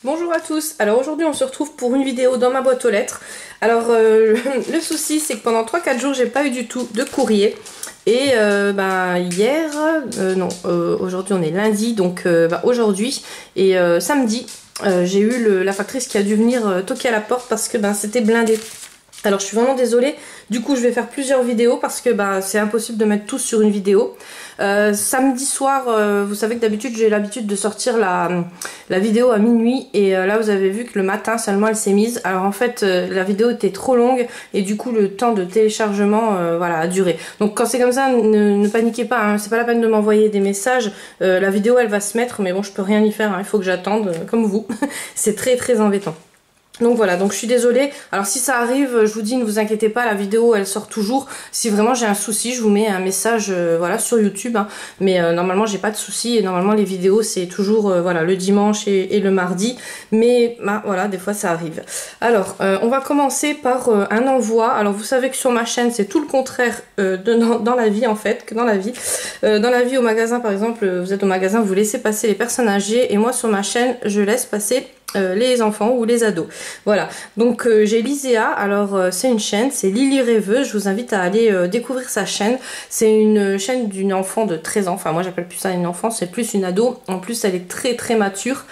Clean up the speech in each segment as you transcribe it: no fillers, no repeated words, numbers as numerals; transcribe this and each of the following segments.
Bonjour à tous, alors aujourd'hui on se retrouve pour une vidéo dans ma boîte aux lettres. Alors le souci c'est que pendant 3-4 jours j'ai pas eu du tout de courrier. Et hier, aujourd'hui on est lundi, donc aujourd'hui et samedi j'ai eu la factrice qui a dû venir toquer à la porte parce que c'était blindé. Alors je suis vraiment désolée, du coup je vais faire plusieurs vidéos parce que c'est impossible de mettre tout sur une vidéo. Samedi soir, vous savez que d'habitude j'ai l'habitude de sortir la vidéo à minuit et là vous avez vu que le matin seulement elle s'est mise. Alors en fait la vidéo était trop longue et du coup le temps de téléchargement a duré. Donc quand c'est comme ça ne paniquez pas, hein, c'est pas la peine de m'envoyer des messages. La vidéo elle va se mettre mais bon je peux rien y faire, hein, il faut que j'attende comme vous. C'est très embêtant. Donc voilà, donc je suis désolée. Alors si ça arrive, je vous dis, ne vous inquiétez pas, la vidéo elle sort toujours. Si vraiment j'ai un souci, je vous mets un message sur YouTube, hein. Mais normalement j'ai pas de souci et normalement les vidéos c'est toujours le dimanche et le mardi. Mais voilà, des fois ça arrive. Alors on va commencer par un envoi. Alors vous savez que sur ma chaîne c'est tout le contraire dans la vie en fait, que dans la vie. Dans la vie au magasin par exemple, vous êtes au magasin, vous laissez passer les personnes âgées et moi sur ma chaîne je laisse passer les enfants ou les ados. Voilà, donc j'ai Lisea, alors c'est une chaîne, c'est Lily Rêveuse, je vous invite à aller découvrir sa chaîne. C'est une chaîne d'une enfant de 13 ans, enfin moi j'appelle plus ça une enfant, c'est plus une ado, en plus elle est très mature.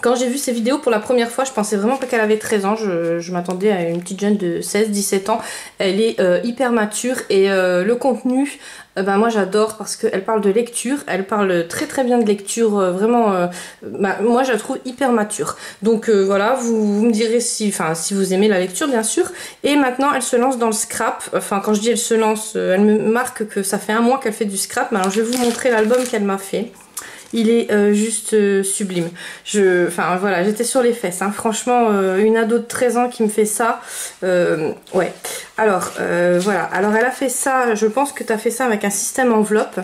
Quand j'ai vu ces vidéos pour la première fois, je pensais vraiment pas qu'elle avait 13 ans, je m'attendais à une petite jeune de 16-17 ans. Elle est hyper mature et le contenu, moi j'adore parce qu'elle parle de lecture, elle parle très bien de lecture, moi je la trouve hyper mature. Donc voilà, vous me direz si vous aimez la lecture bien sûr. Et maintenant elle se lance dans le scrap, enfin quand je dis elle se lance, elle me marque que ça fait un mois qu'elle fait du scrap, mais alors je vais vous montrer l'album qu'elle m'a fait. Il est juste sublime. J'étais sur les fesses, hein. Franchement, une ado de 13 ans qui me fait ça, ouais. Alors, alors elle a fait ça, je pense que tu as fait ça avec un système enveloppe.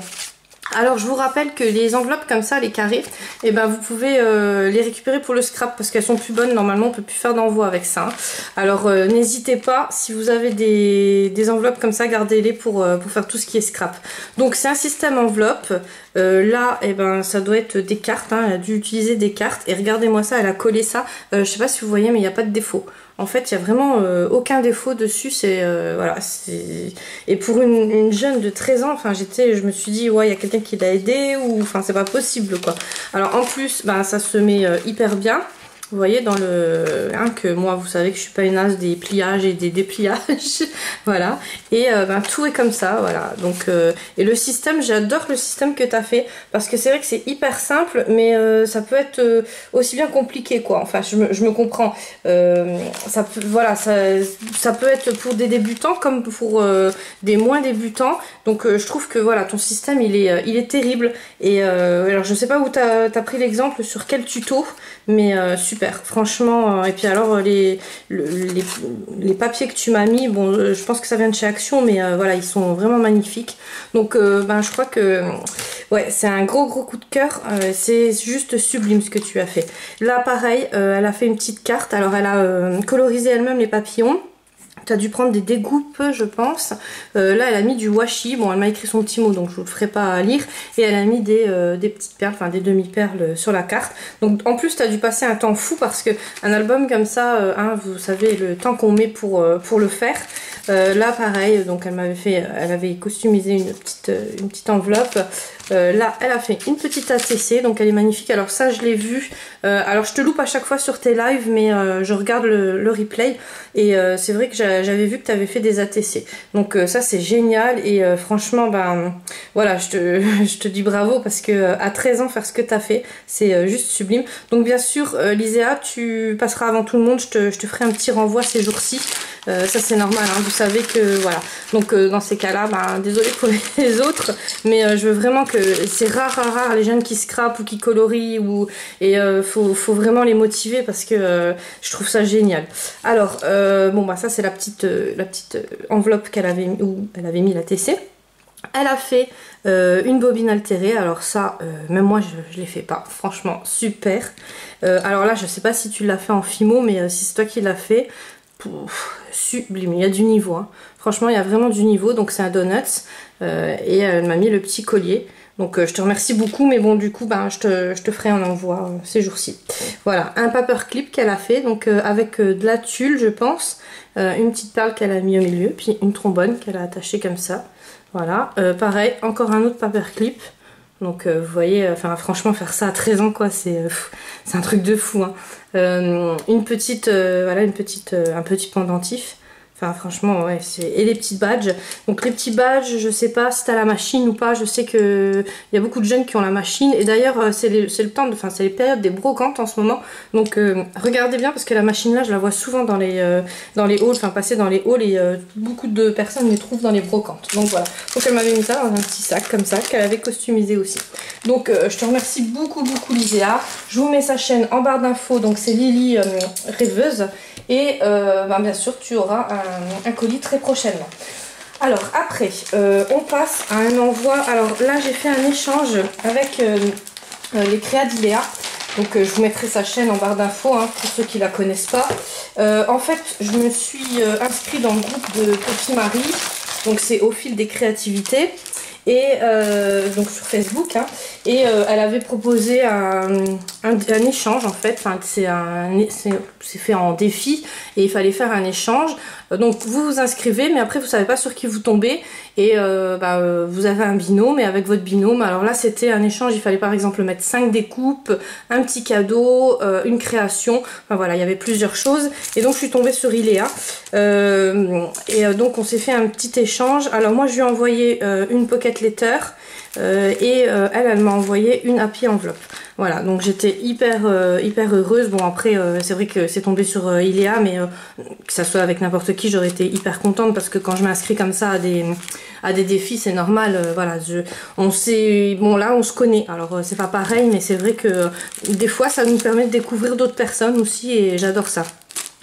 Alors je vous rappelle que les enveloppes comme ça, les carrés, vous pouvez les récupérer pour le scrap parce qu'elles sont plus bonnes, normalement on peut plus faire d'envoi avec ça. Alors n'hésitez pas, si vous avez des enveloppes comme ça, gardez-les pour faire tout ce qui est scrap. Donc c'est un système enveloppe, là ça doit être des cartes, hein. Elle a dû utiliser des cartes et regardez-moi ça, elle a collé ça, je sais pas si vous voyez mais il n'y a pas de défaut. En fait, il n'y a vraiment aucun défaut dessus. Et pour une jeune de 13 ans, je me suis dit, ouais, il y a quelqu'un qui l'a aidé ou, c'est pas possible, quoi. Alors, en plus, ça se met hyper bien. Vous voyez dans le... que moi, vous savez que je suis pas une as des pliages et des dépliages. Voilà. Et tout est comme ça, voilà. Donc, et le système, j'adore le système que tu as fait. Parce que c'est vrai que c'est hyper simple, mais ça peut être aussi bien compliqué, quoi. Enfin, je me comprends. Ça peut être pour des débutants comme pour des moins débutants. Donc, je trouve que, voilà, ton système, il est terrible. Et alors, je sais pas où tu as pris l'exemple, sur quel tuto, mais super, franchement. Et puis alors les papiers que tu m'as mis, bon je pense que ça vient de chez Action, mais voilà, ils sont vraiment magnifiques. Donc je crois que ouais, c'est un gros coup de cœur. C'est juste sublime ce que tu as fait. Là pareil, elle a fait une petite carte. Alors elle a colorisé elle-même les papillons. Tu as dû prendre des découpes, je pense. Là, elle a mis du washi. Bon, elle m'a écrit son petit mot, donc je ne vous le ferai pas lire. Et elle a mis des petites perles, enfin des demi-perles sur la carte. Donc, en plus, tu as dû passer un temps fou parce que un album comme ça, vous savez le temps qu'on met pour le faire. Là, pareil, donc elle avait customisé une petite enveloppe. Là, elle a fait une petite ATC, donc elle est magnifique. Alors ça, je l'ai vu. Alors, je te loupe à chaque fois sur tes lives, mais je regarde le replay. Et c'est vrai que j'avais vu que tu avais fait des ATC. Donc ça, c'est génial. Et franchement, voilà, je te dis bravo parce que à 13 ans, faire ce que tu as fait, c'est juste sublime. Donc bien sûr, Lisea, tu passeras avant tout le monde. Je te ferai un petit renvoi ces jours-ci. Ça c'est normal, hein, vous savez que voilà. Donc dans ces cas-là, désolée pour les autres, mais je veux vraiment que c'est rare les jeunes qui scrapent ou qui colorient et faut vraiment les motiver parce que je trouve ça génial. Alors ça c'est la petite enveloppe qu'elle avait où elle avait mis la TC. Elle a fait une bobine altérée, alors ça, même moi je l'ai fait pas, franchement super. Alors là je sais pas si tu l'as fait en Fimo, mais si c'est toi qui l'as fait, sublime, il y a du niveau, hein. Franchement il y a vraiment du niveau. Donc c'est un donuts et elle m'a mis le petit collier. Donc je te remercie beaucoup, mais bon du coup ben, je te ferai un envoi ces jours-ci. Voilà, un paperclip qu'elle a fait, donc avec de la tulle je pense, une petite perle qu'elle a mis au milieu, puis une trombone qu'elle a attachée comme ça. Voilà, pareil, encore un autre paperclip. Donc vous voyez, enfin franchement faire ça à 13 ans quoi, c'est un truc de fou. Hein. Une petite, voilà, un petit pendentif. Enfin franchement ouais, et les petits badges. Donc les petits badges, je sais pas si t'as la machine ou pas, je sais que il y a beaucoup de jeunes qui ont la machine. Et d'ailleurs c'est le temps, enfin c'est les périodes des brocantes en ce moment. Donc regardez bien parce que la machine là je la vois souvent dans les halls, enfin passer dans les halls et beaucoup de personnes les trouvent dans les brocantes. Donc voilà, donc elle m'avait mis ça dans un petit sac comme ça qu'elle avait customisé aussi. Donc je te remercie beaucoup Lisea. Je vous mets sa chaîne en barre d'infos, donc c'est Lily Rêveuse. Et ben, bien sûr tu auras un colis très prochainement. Alors après on passe à un envoi. Alors là j'ai fait un échange avec les créas d'Iléa. Donc je vous mettrai sa chaîne en barre d'infos hein, pour ceux qui la connaissent pas. En fait je me suis inscrite dans le groupe de Poppy Marie. Donc c'est au fil des créativités. Et donc sur Facebook hein, et elle avait proposé un échange en fait, enfin, c'est fait en défi et il fallait faire un échange. Donc vous vous inscrivez mais après vous savez pas sur qui vous tombez et vous avez un binôme et avec votre binôme, alors là c'était un échange, il fallait par exemple mettre 5 découpes, un petit cadeau, une création, enfin voilà il y avait plusieurs choses et donc je suis tombée sur Iléa donc on s'est fait un petit échange. Alors moi je lui ai envoyé une pocket letter elle m'a envoyé une happy enveloppe. Voilà, donc j'étais hyper heureuse. Bon après c'est vrai que c'est tombé sur Iléa, mais que ça soit avec n'importe qui j'aurais été hyper contente parce que quand je m'inscris comme ça à des défis c'est normal. Voilà, on sait, bon là on se connaît, alors c'est pas pareil mais c'est vrai que des fois ça nous permet de découvrir d'autres personnes aussi et j'adore ça.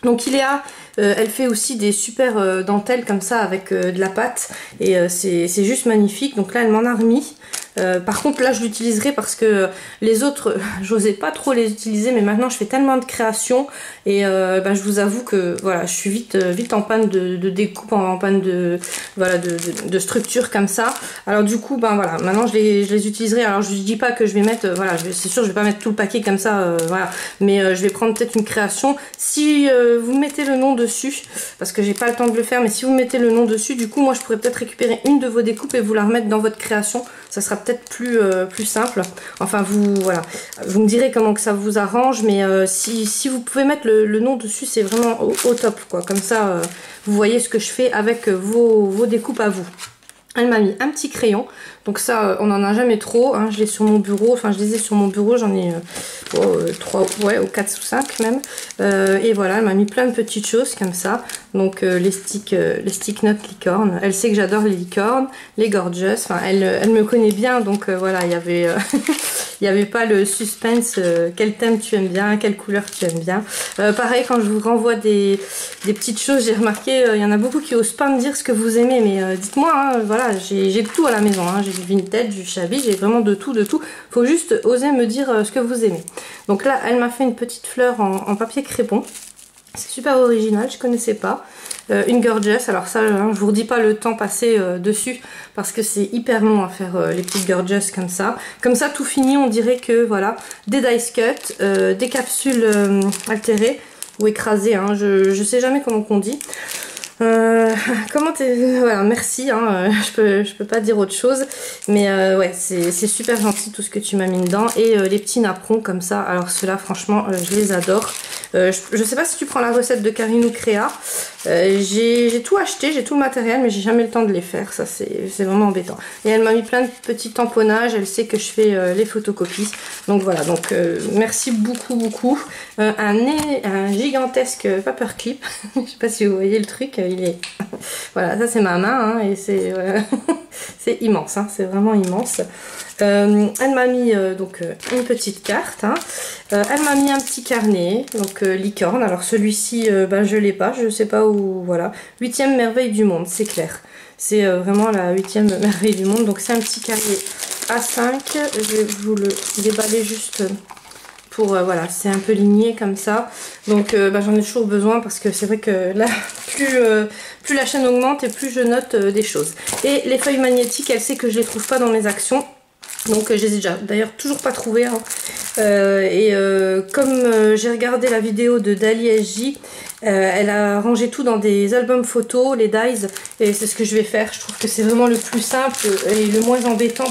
Donc Iléa elle fait aussi des super dentelles comme ça avec de la pâte et c'est juste magnifique. Donc là elle m'en a remis. Par contre là je l'utiliserai parce que les autres j'osais pas trop les utiliser, mais maintenant je fais tellement de créations et je vous avoue que voilà je suis vite en panne de découpe, en panne de structure comme ça. Alors du coup voilà, maintenant je les utiliserai. Alors je dis pas que je vais mettre voilà, c'est sûr je vais pas mettre tout le paquet comme ça voilà, mais je vais prendre peut-être une création. Si vous mettez le nom dessus, parce que j'ai pas le temps de le faire, mais si vous mettez le nom dessus, du coup moi je pourrais peut-être récupérer une de vos découpes et vous la remettre dans votre création. Ça sera peut-être plus simple. Enfin voilà, vous me direz comment que ça vous arrange, mais si vous pouvez mettre le nom dessus, c'est vraiment au top quoi. Comme ça vous voyez ce que je fais avec vos découpes à vous. Elle m'a mis un petit crayon, donc ça on n'en a jamais trop, hein. Je l'ai sur mon bureau, enfin je les ai sur mon bureau, j'en ai 3, ouais, ou 4 ou 5 même, et voilà, elle m'a mis plein de petites choses comme ça. Donc les stick notes licorne, elle sait que j'adore les licornes, les gorgeous, enfin elle me connaît bien, donc voilà, il y avait il n'y avait pas le suspense, quel thème tu aimes bien, quelle couleur tu aimes bien. Pareil, quand je vous renvoie des petites choses, j'ai remarqué, il y en a beaucoup qui osent pas me dire ce que vous aimez, mais dites-moi, hein, voilà, j'ai de tout à la maison, hein. J'ai du vintage, du shabby, j'ai vraiment de tout. Faut juste oser me dire ce que vous aimez. Donc là, elle m'a fait une petite fleur en papier crépon. C'est super original, je connaissais pas. Une gorgeous, alors ça hein, je vous redis pas le temps passé dessus parce que c'est hyper long à faire les petites gorgeous comme ça. Comme ça tout fini, on dirait que voilà, des dice cut, des capsules altérées ou écrasées, hein, je sais jamais comment on dit. Comment t'es... Voilà, merci, hein, je peux pas dire autre chose, mais ouais, c'est super gentil tout ce que tu m'as mis dedans. Et les petits napperons comme ça, alors ceux-là franchement je les adore. Je sais pas si tu prends la recette de Karine ou Créa. J'ai tout acheté, j'ai tout le matériel, mais j'ai jamais le temps de les faire, ça c'est vraiment embêtant. Et elle m'a mis plein de petits tamponnages, elle sait que je fais les photocopies. Donc voilà, donc merci beaucoup. Un gigantesque paperclip, je sais pas si vous voyez le truc, il est... Voilà, ça c'est ma main, hein, et c'est c'est immense, hein, c'est vraiment immense. Elle m'a mis donc une petite carte, hein. Elle m'a mis un petit carnet, donc licorne. Alors celui-ci, je l'ai pas, je sais pas où, voilà. 8e merveille du monde, c'est clair. C'est vraiment la 8e merveille du monde. Donc c'est un petit carnet A5. Je vais vous le déballer juste pour, voilà, c'est un peu ligné comme ça. Donc j'en ai toujours besoin parce que c'est vrai que là, plus la chaîne augmente et plus je note des choses. Et les feuilles magnétiques, elle sait que je les trouve pas dans mes actions. Donc je les ai déjà d'ailleurs toujours pas trouvés hein. Comme j'ai regardé la vidéo de Dali SJ, elle a rangé tout dans des albums photos, les dies, et c'est ce que je vais faire. Je trouve que c'est vraiment le plus simple et le moins embêtant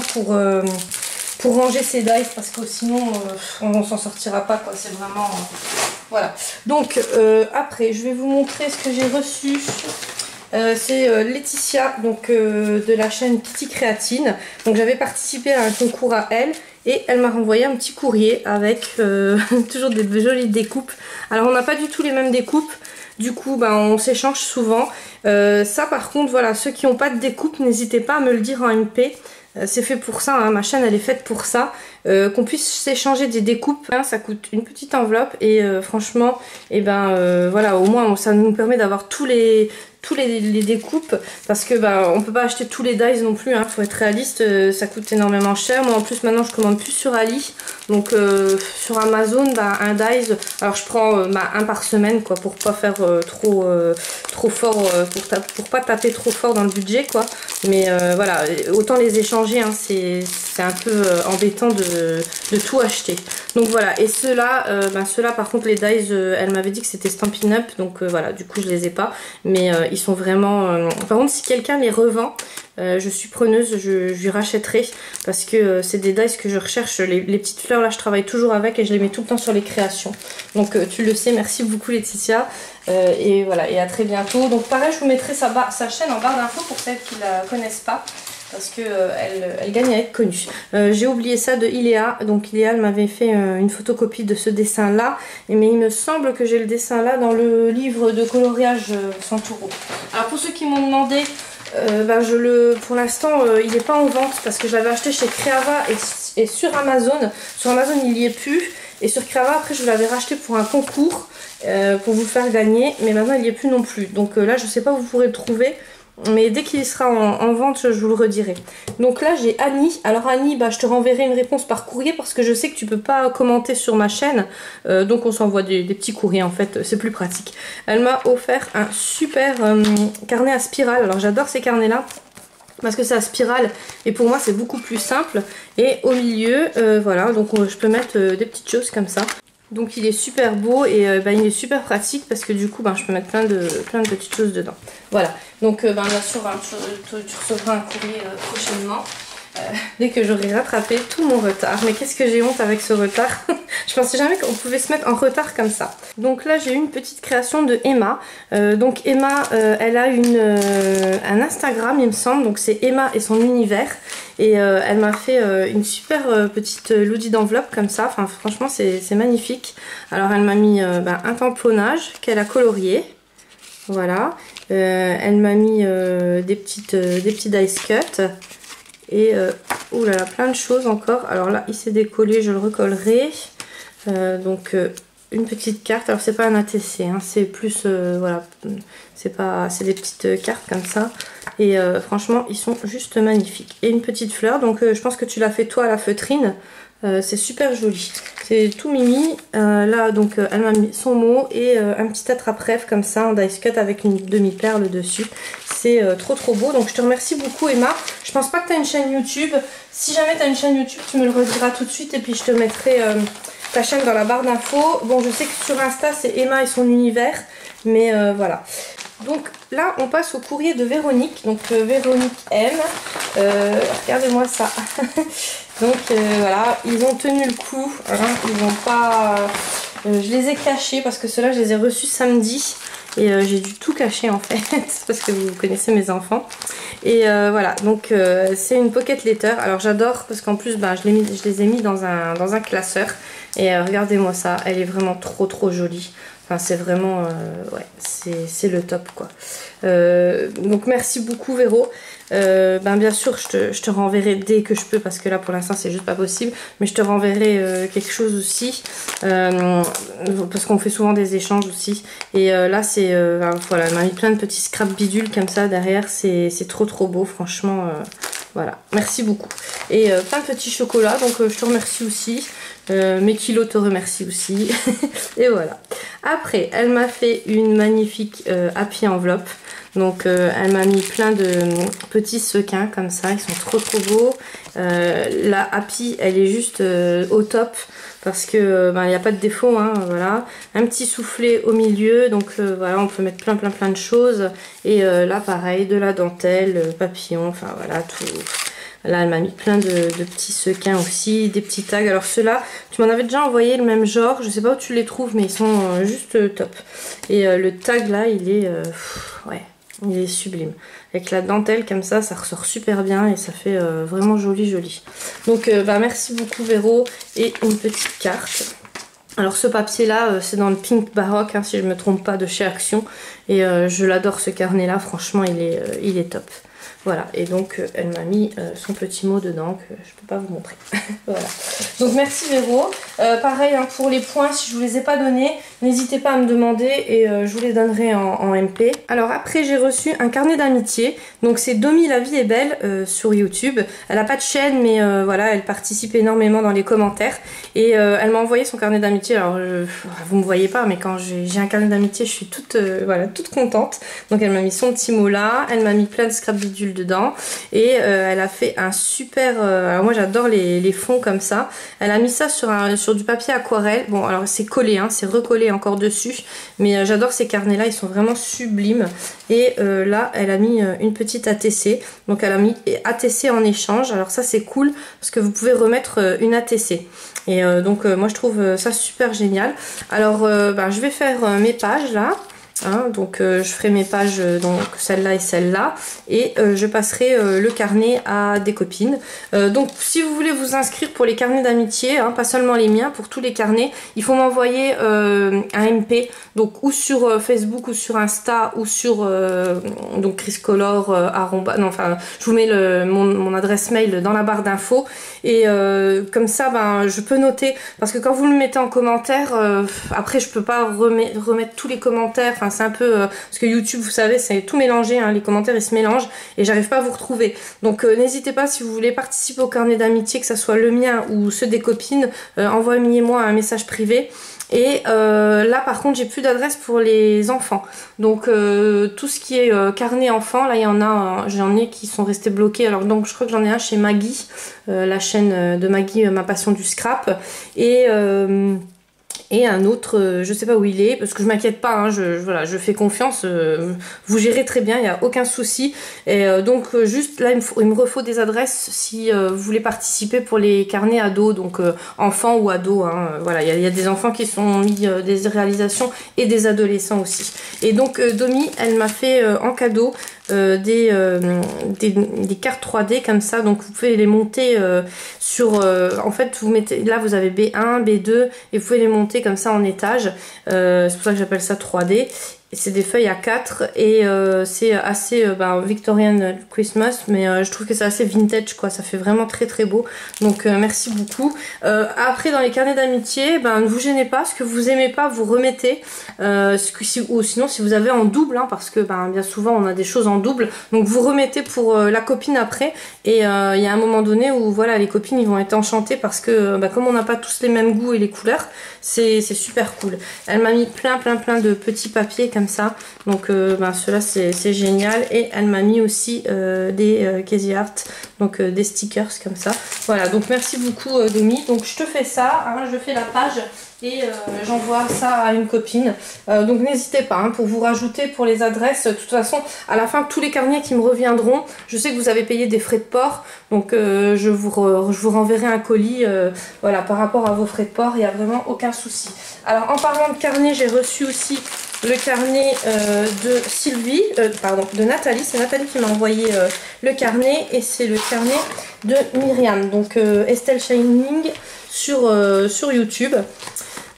pour ranger ces dies, parce que sinon on s'en sortira pas quoi. C'est vraiment voilà. Donc après je vais vous montrer ce que j'ai reçu. C'est Laetitia donc de la chaîne Kitty Créatine. Donc j'avais participé à un concours à elle et elle m'a renvoyé un petit courrier avec toujours des jolies découpes. Alors on n'a pas du tout les mêmes découpes, du coup bah, on s'échange souvent. Ça par contre voilà, ceux qui n'ont pas de découpe, n'hésitez pas à me le dire en MP. C'est fait pour ça, hein, ma chaîne elle est faite pour ça, qu'on puisse s'échanger des découpes, hein, ça coûte une petite enveloppe et franchement, et ben voilà, au moins ça nous permet d'avoir tous les découpes, parce que bah, on peut pas acheter tous les dies non plus, hein, faut être réaliste, ça coûte énormément cher. Moi en plus maintenant je commande plus sur Ali, donc sur Amazon bah, un dies, alors je prends un par semaine quoi, pour pas faire trop fort, pour pas taper trop fort dans le budget quoi, mais voilà, autant les échanger, hein, c'est un peu embêtant de tout acheter. Donc voilà, et ceux-là par contre les dies, elle m'avait dit que c'était Stampin' Up, donc voilà, du coup je les ai pas, mais ils sont vraiment... Par contre si quelqu'un les revend, je suis preneuse, je lui rachèterai, parce que c'est des dies que je recherche. Les petites fleurs là je travaille toujours avec et je les mets tout le temps sur les créations. Donc tu le sais, merci beaucoup Laetitia, et voilà, et à très bientôt. Donc pareil, je vous mettrai sa chaîne en barre d'infos pour celles qui la connaissent pas, parce que elle gagne à être connue. J'ai oublié ça de Iléa. Donc Iléa, elle m'avait fait une photocopie de ce dessin là, mais il me semble que j'ai le dessin là dans le livre de coloriage Santoro. Alors pour ceux qui m'ont demandé, pour l'instant il n'est pas en vente, parce que je l'avais acheté chez Creava et sur Amazon. Sur Amazon il y est plus, et sur Creava après je l'avais racheté pour un concours pour vous faire gagner, mais maintenant il n'y est plus non plus. Donc là je sais pas où vous pourrez le trouver, mais dès qu'il sera en vente je vous le redirai. Donc là j'ai Annie. Alors Annie, bah, je te renverrai une réponse par courrier, parce que je sais que tu peux pas commenter sur ma chaîne, donc on s'envoie des petits courriers en fait, c'est plus pratique. Elle m'a offert un super carnet à spirale. Alors j'adore ces carnets là, parce que c'est à spirale et pour moi c'est beaucoup plus simple. Et au milieu voilà, donc je peux mettre des petites choses comme ça. Donc il est super beau et il est super pratique, parce que du coup je peux mettre plein de petites choses dedans. Voilà, donc bien sûr tu recevras un courrier prochainement, dès que j'aurai rattrapé tout mon retard. Mais qu'est-ce que j'ai honte avec ce retard. Je pensais jamais qu'on pouvait se mettre en retard comme ça. Donc là j'ai une petite création de Emma. Donc Emma, elle a un Instagram il me semble, donc c'est Emma et son univers. Et elle m'a fait une super petite loodie d'enveloppe comme ça. Enfin franchement c'est magnifique. Alors elle m'a mis un tamponnage qu'elle a colorié. Voilà. Elle m'a mis des petits dice cut. Et oulala, plein de choses encore. Alors là il s'est décollé, je le recollerai. Donc une petite carte. Alors c'est pas un ATC, hein, c'est plus voilà, c'est des petites cartes comme ça. Et franchement ils sont juste magnifiques. Et une petite fleur, donc je pense que tu l'as fait toi à la feutrine. C'est super joli, c'est tout mimi. Là donc elle m'a mis son mot et un petit attrape-rêve comme ça en dice cut avec une demi-perle dessus. C'est trop beau. Donc je te remercie beaucoup Emma. Je pense pas que tu as une chaîne YouTube. Si jamais tu as une chaîne YouTube, tu me le rediras tout de suite, et puis je te mettrai ta chaîne dans la barre d'infos. Bon, je sais que sur Insta c'est Emma et son univers, mais voilà. Donc là on passe au courrier de Véronique. Donc Véronique M, regardez-moi ça. Donc voilà, ils ont tenu le coup, hein, ils n'ont pas... je les ai cachés, parce que ceux-là je les ai reçus samedi. Et j'ai dû tout cacher en fait, parce que vous connaissez mes enfants. Et voilà, donc c'est une pocket letter. Alors j'adore, parce qu'en plus je les ai mis dans un classeur. Et regardez-moi ça, elle est vraiment trop jolie. Enfin c'est vraiment, ouais, c'est le top quoi. Donc merci beaucoup Véro. Bien sûr je te renverrai dès que je peux, parce que là pour l'instant c'est juste pas possible, mais je te renverrai quelque chose aussi, parce qu'on fait souvent des échanges aussi. Et là c'est voilà, elle m'a mis plein de petits scrap bidules comme ça derrière, c'est trop beau franchement. Voilà, merci beaucoup. Et plein de petits chocolats, donc je te remercie aussi. Mes kilos te remercient aussi. Et voilà. Après, elle m'a fait une magnifique happy enveloppe. Donc elle m'a mis plein de petits sequins comme ça, ils sont trop beaux. La Happy, elle est juste au top. Parce que il n'y a pas de défaut, hein, voilà. Un petit soufflet au milieu, donc voilà, on peut mettre plein de choses. Et là pareil, de la dentelle, papillon, enfin voilà, tout. Là elle m'a mis plein de petits sequins aussi, des petits tags. Alors ceux-là, tu m'en avais déjà envoyé le même genre, je sais pas où tu les trouves, mais ils sont juste top. Et le tag là, il est, ouais, il est sublime. Avec la dentelle comme ça ressort super bien et ça fait vraiment joli. Donc merci beaucoup Véro, et une petite carte. Alors ce papier là, c'est dans le Pink Baroque, hein, si je me trompe pas, de chez Action. Et je l'adore ce carnet là, franchement il est top. Voilà, et donc elle m'a mis son petit mot dedans que je peux pas vous montrer. Voilà. Donc merci Véro. Pareil hein, pour les points, si je vous les ai pas donnés, n'hésitez pas à me demander et je vous les donnerai en MP. Alors après j'ai reçu un carnet d'amitié. Donc c'est Domi la vie est belle sur YouTube. Elle a pas de chaîne mais voilà, elle participe énormément dans les commentaires. Et elle m'a envoyé son carnet d'amitié. Alors vous me voyez pas mais quand j'ai un carnet d'amitié je suis toute, voilà, toute contente. Donc elle m'a mis son petit mot là. Elle m'a mis plein de scrap bidules dedans et elle a fait un super alors moi j'adore les fonds comme ça. Elle a mis ça sur du papier aquarelle. Bon alors c'est collé hein, c'est recollé encore dessus, mais j'adore ces carnets là, ils sont vraiment sublimes. Et là elle a mis une petite ATC, donc elle a mis ATC en échange. Alors ça c'est cool parce que vous pouvez remettre une ATC et donc moi je trouve ça super génial. Alors je vais faire mes pages là. Hein, donc je ferai mes pages, donc celle-là et celle-là, et je passerai le carnet à des copines. Donc si vous voulez vous inscrire pour les carnets d'amitié, hein, pas seulement les miens, pour tous les carnets, il faut m'envoyer un MP, donc ou sur Facebook ou sur Insta ou sur donc chriscolor non enfin je vous mets mon adresse mail dans la barre d'infos et comme ça je peux noter, parce que quand vous me mettez en commentaire après je peux pas remettre tous les commentaires. Enfin, c'est un peu parce que YouTube vous savez c'est tout mélangé hein, les commentaires ils se mélangent et j'arrive pas à vous retrouver, donc n'hésitez pas si vous voulez participer au carnet d'amitié, que ça soit le mien ou ceux des copines, envoyez-moi un message privé. Et là par contre j'ai plus d'adresse pour les enfants, donc tout ce qui est carnet enfant, là il y en a, j'en ai qui sont restés bloqués. Alors donc je crois que j'en ai un chez Maggie, la chaîne de Maggie, ma passion du scrap, et un autre, je sais pas où il est, parce que je m'inquiète pas, hein, voilà, je fais confiance, vous gérez très bien, il n'y a aucun souci. Et donc juste là il me refaut des adresses si vous voulez participer pour les carnets ados, donc enfants ou ados, hein, voilà, il y a des enfants qui sont mis des réalisations et des adolescents aussi. Et donc Domi, elle m'a fait en cadeau des cartes 3D comme ça, donc vous pouvez les monter sur en fait vous mettez là, vous avez B1, B2 et vous pouvez les monter comme ça en étage, c'est pour ça que j'appelle ça 3D. C'est des feuilles à 4 et c'est assez Victorian Christmas, mais je trouve que c'est assez vintage quoi, ça fait vraiment très beau, donc merci beaucoup. Après dans les carnets d'amitié, ne vous gênez pas, ce que vous aimez pas vous remettez, ou sinon si vous avez en double, hein, parce que bien souvent on a des choses en double, donc vous remettez pour la copine après. Et il y a un moment donné où voilà, les copines ils vont être enchantées parce que comme on n'a pas tous les mêmes goûts et les couleurs, c'est super cool. Elle m'a mis plein de petits papiers comme ça, donc ceux-là c'est génial. Et elle m'a mis aussi des Casey Art, donc des stickers comme ça. Voilà, donc merci beaucoup Domi. Donc je te fais ça, hein, je fais la page et j'envoie ça à une copine. Donc n'hésitez pas hein, pour vous rajouter pour les adresses. De toute façon, à la fin, tous les carnets qui me reviendront, je sais que vous avez payé des frais de port, donc je vous renverrai un colis voilà, par rapport à vos frais de port, il n'y a vraiment aucun souci. Alors en parlant de carnet, j'ai reçu aussi le carnet de Sylvie, pardon, de Nathalie. C'est Nathalie qui m'a envoyé le carnet, et c'est le carnet de Myriam, donc Estelle Shining sur YouTube.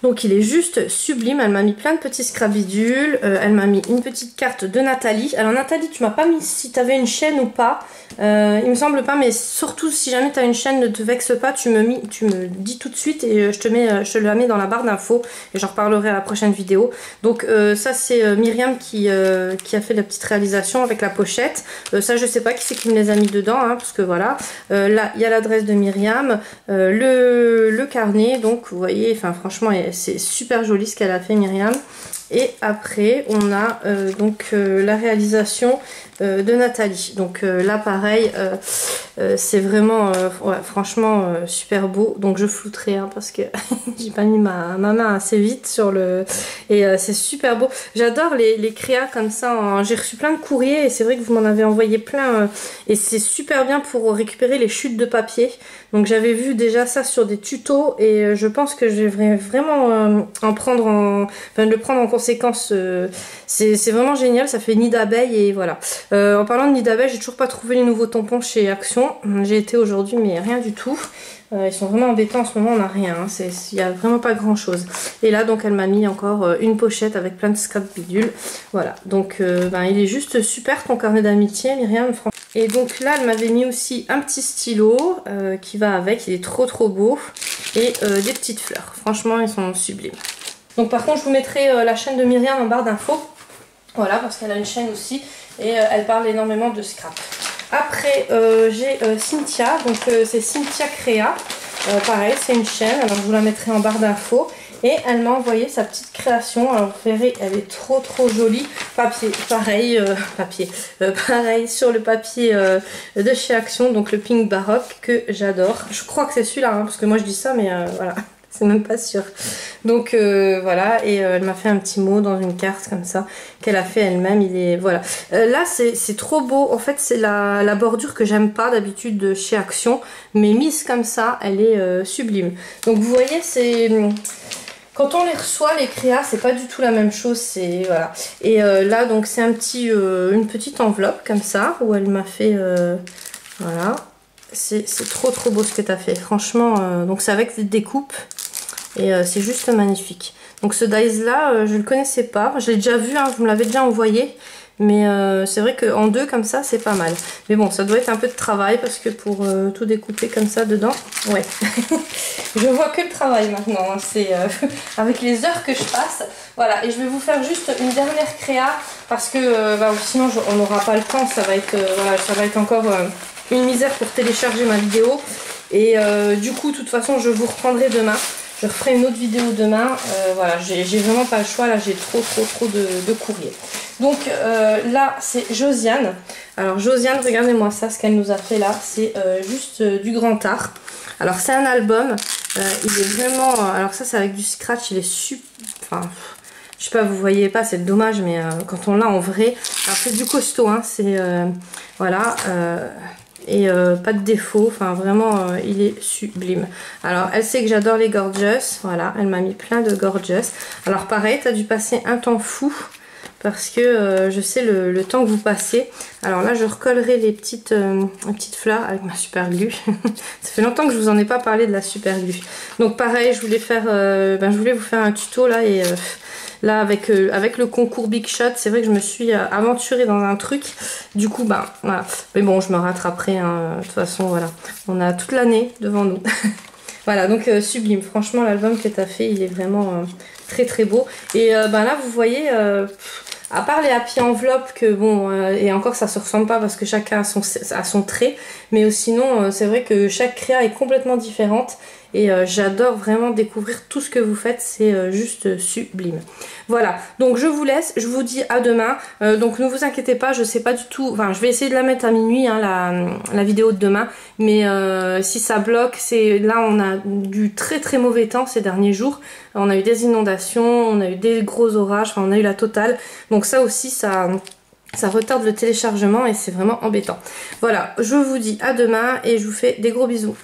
Donc il est juste sublime, elle m'a mis plein de petits scrabidules, elle m'a mis une petite carte de Nathalie. Alors Nathalie, tu m'as pas mis si tu avais une chaîne ou pas, il me semble pas, mais surtout si jamais tu as une chaîne, ne te vexe pas, tu me dis tout de suite et je te la mets dans la barre d'infos et j'en reparlerai à la prochaine vidéo. Donc ça c'est Myriam qui a fait la petite réalisation avec la pochette. Ça je sais pas qui c'est qui me les a mis dedans, hein, parce que voilà, là il y a l'adresse de Myriam, le carnet, donc vous voyez, enfin franchement c'est super joli ce qu'elle a fait Myriam. Et après on a donc la réalisation de Nathalie. Donc là pareil, c'est vraiment ouais, franchement super beau. Donc je flouterai hein, parce que j'ai pas mis ma main assez vite sur le... Et c'est super beau. J'adore les créas comme ça. Hein. J'ai reçu plein de courriers et c'est vrai que vous m'en avez envoyé plein. Et c'est super bien pour récupérer les chutes de papier. Donc j'avais vu déjà ça sur des tutos et je pense que je vais vraiment en prendre enfin, le prendre en conséquence. C'est vraiment génial, ça fait nid d'abeille et voilà. En parlant de nid d'abeille, j'ai toujours pas trouvé les nouveaux tampons chez Action. J'ai été aujourd'hui mais rien du tout. Ils sont vraiment embêtants en ce moment, on n'a rien. Hein. Il n'y a vraiment pas grand chose. Et là donc elle m'a mis encore une pochette avec plein de scrap bidules. Voilà, donc ben, il est juste super ton carnet d'amitié Myriam. Et donc là elle m'avait mis aussi un petit stylo qui va avec, il est trop beau. Et des petites fleurs, franchement ils sont sublimes. Donc par contre je vous mettrai la chaîne de Myriam en barre d'infos. Voilà, parce qu'elle a une chaîne aussi et elle parle énormément de scrap. Après j'ai Cynthia, donc c'est Cynthia Créa. Pareil, c'est une chaîne, alors je vous la mettrai en barre d'infos. Et elle m'a envoyé sa petite création, alors vous verrez, elle est trop jolie. Papier, pareil, pareil sur le papier de chez Action, donc le pink baroque que j'adore. Je crois que c'est celui-là, hein, parce que moi je dis ça, mais voilà. C'est même pas sûr. Donc voilà, et elle m'a fait un petit mot dans une carte comme ça qu'elle a fait elle-même. Il est voilà. Là c'est trop beau. En fait c'est la bordure que j'aime pas d'habitude de chez Action, mais mise comme ça, elle est sublime. Donc vous voyez c'est quand on les reçoit les créas, c'est pas du tout la même chose. C'est voilà. Et là donc c'est un petit une petite enveloppe comme ça où elle m'a fait voilà. C'est trop beau ce que tu as fait. Franchement donc c'est avec des découpes. Et c'est juste magnifique. Donc ce dies là, je le connaissais pas. Je l'ai déjà vu, hein, vous me l'avez déjà envoyé. Mais c'est vrai qu'en deux comme ça, c'est pas mal. Mais bon, ça doit être un peu de travail parce que pour tout découper comme ça dedans, ouais. Je vois que le travail maintenant. Hein. C'est avec les heures que je passe. Voilà, et je vais vous faire juste une dernière créa parce que bah, sinon on n'aura pas le temps. Ça va être, voilà, ça va être encore une misère pour télécharger ma vidéo. Et du coup, de toute façon, je vous reprendrai demain. Je referai une autre vidéo demain. Voilà, j'ai vraiment pas le choix. Là, j'ai trop de courrier. Donc là, c'est Josiane. Alors Josiane, regardez-moi ça, ce qu'elle nous a fait là. C'est juste du grand art. Alors c'est un album. Il est vraiment... alors ça, c'est avec du scratch. Il est super... Enfin... Je sais pas, vous voyez pas, c'est dommage, mais quand on l'a en vrai... Alors c'est du costaud, hein. C'est... voilà... et pas de défaut, enfin vraiment il est sublime. Alors elle sait que j'adore les gorgeous, voilà, elle m'a mis plein de gorgeous. Alors pareil, tu as dû passer un temps fou parce que je sais le temps que vous passez. Alors là je recollerai les petites fleurs avec ma super glue. Ça fait longtemps que je vous en ai pas parlé de la super glue. Donc pareil, je voulais faire je voulais vous faire un tuto là et là avec le concours Big Shot, c'est vrai que je me suis aventurée dans un truc. Du coup ben voilà. Mais bon, je me rattraperai hein. De toute façon voilà. On a toute l'année devant nous. Voilà, donc sublime. Franchement l'album que tu as fait, il est vraiment très beau. Et ben là vous voyez à part les happy enveloppes que bon et encore ça se ressemble pas parce que chacun a son trait, mais sinon c'est vrai que chaque créa est complètement différente et j'adore vraiment découvrir tout ce que vous faites, c'est juste sublime. Voilà, donc je vous laisse, je vous dis à demain. Donc ne vous inquiétez pas, je sais pas du tout, enfin je vais essayer de la mettre à minuit hein, la vidéo de demain, mais si ça bloque, c'est là on a du très mauvais temps ces derniers jours. On a eu des inondations, on a eu des gros orages, enfin on a eu la totale. Donc ça aussi ça retarde le téléchargement et c'est vraiment embêtant. Voilà, je vous dis à demain et je vous fais des gros bisous.